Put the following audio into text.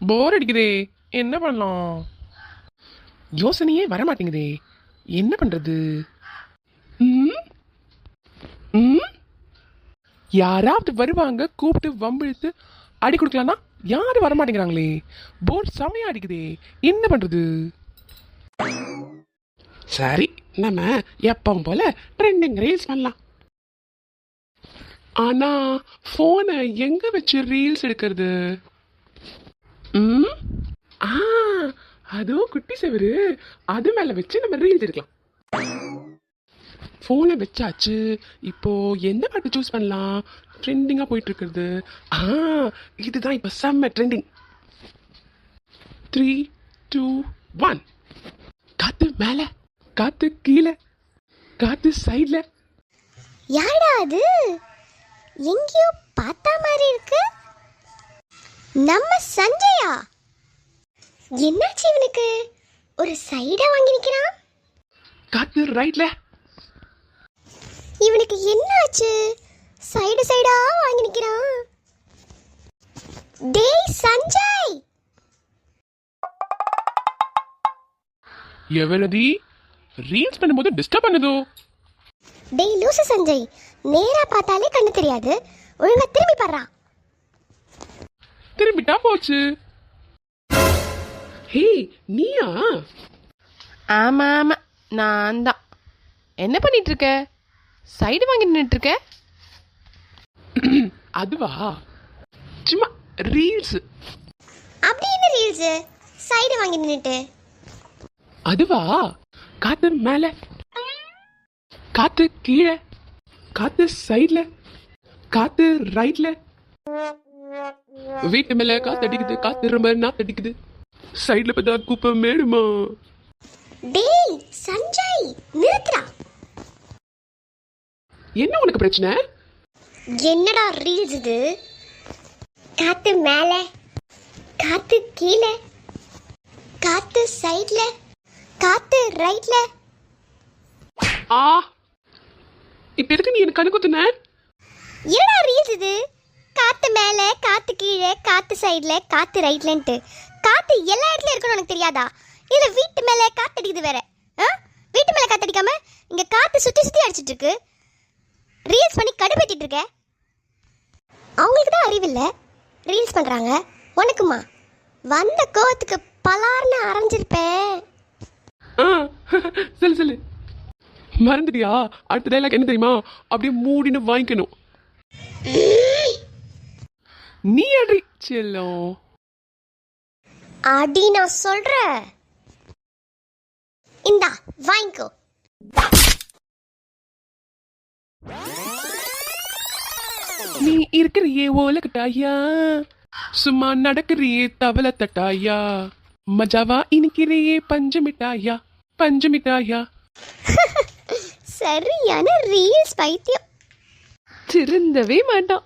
போர் அடிக்குதே. என்ன பண்ணலாம்? யோசனையே வர மாட்டேங்குதே. என்ன பண்றது? ம் ம் யாராவது வருவாங்க, கூப்பிட்டு வம்பிழுத்து அடி கொடுக்கலாம்னா யாரும் வர மாட்டேங்கிறாங்களே. போர் செமையா அடிக்குதே. என்ன பண்றது? சரி, நம்ம எப்பவும் போல ட்ரெண்டிங் ரீல்ஸ் பண்ணலாம். ஆனா போனை எங்க வச்சு ரீல்ஸ் எடுக்கிறது? ம் ஆ அதோ குட்டி செவரு, அது மேல வச்சு நம்ம ரீல்ஸ் எடுக்கலாம். போனை வச்சாச்சு. இப்போ எந்த பாட்டு சூஸ் பண்ணலாம்? ட்ரெண்டிங்கா போயிட்டு இருக்கிறது. ஆ இதுதான் இப்ப செம்ம ட்ரெண்டிங். 3, 2, 1. காத்து மேல, காத்து கீழே, காத்து சைட்ல. யாரா அது? எங்கேயோ பார்த்தா மாதிரி இருக்கு. நம்ம சஞ்சயா. என்னாச்சு இவனுக்கு? ஒரு சைடா வாங்கி நிக்கிறான். காத்து ரைட்ல. இவனுக்கு என்னாச்சு? சைடு சைடா வாங்கி நிக்கிறான். டேய் சஞ்சய், எவனதி ரீல்ஸ் பண்ணும்போது டிஸ்டர்ப் பண்ணுதோ? டேய் லூசு சஞ்சய், நேரா பார்த்தாலே கண்ணு தெரியாது. ஒழுங்கா திரும்பி பாடுறா. திரும்பிட்டா போச்சு. ஹே, நீயா? ஆமா ஆமா, நான் தான். என்ன பண்ணிட்டு இருக்க? சைடு வாங்கி நின்றுட்டு இருக்க? அதுவா, சும்மா ரீல்ஸ். அப்படி என்ன ரீல்ஸ்? சைடு வாங்கி நின்னுட்டு. அதுவா, காத்து மேல, காத்து கீழே, காத்து சைட்ல, காத்து ரைட்ல. வீட்டு மேல காத்து அடிக்குது, காத்து ரொம்ப நாத்தடிக்குது. சைட்ல பார்த்தா குப்பை மேடுமா? டேய் சஞ்சய், நிறுத்துடா. என்ன உனக்கு பிரச்சனை? என்னடா ரீல்ஸ் இது? காத்து மேல, காத்து கீழே, காத்து சைட்ல, காத்து ரைட்ல. ஆ இப்ப எதுக்கு நீ எனக்கு கணக்கு குத்துன? என்னடா ரீல்ஸ் இது? காத்து மேல, காத்து கீழே, காத்து சைட்ல, காத்து ரைட்லன்ட்டு. காத்து எல்லா இடத்துலயும் இருக்குன்னு உனக்கு தெரியாதா? இதுல வீட்டு மேல காத்து அடிக்குது வேற. வீட்டு மேல காத்து அடிக்காம இங்க காத்து சுத்தி சுத்தி அடிச்சிட்டு இருக்கு. ரீல்ஸ் பண்ணி கடுப்பேத்திட்டு இருக்க. அவங்களுக்கு தான் அறிவில்லை, ரீல்ஸ் பண்றாங்க. உனக்குமா? வந்த கோவத்துக்கு பலார்னு அரைஞ்சிருப்பேன். சொல்லு சொல்லு. மறந்துட்டியா? அடுத்த டைலாக் என்ன தெரியுமா? அப்படியே மூடின்னு வாங்கிக்கணும். நீ அடி செல்லம். அடி நான் சொல்றேன். இந்தா வாங்கிக்கோ. நீ இருக்கிறியே ஓலக்கட்டாயா, சும்மா நடக்கிறியே தவள தட்டாயா, மஜாவா இனிக்கிறியே பஞ்சு மிட்டாயா, பஞ்சு மிட்டாயா. சரியான ரீல்ஸ் பைத்தியம். திருந்தவே மாட்டான்.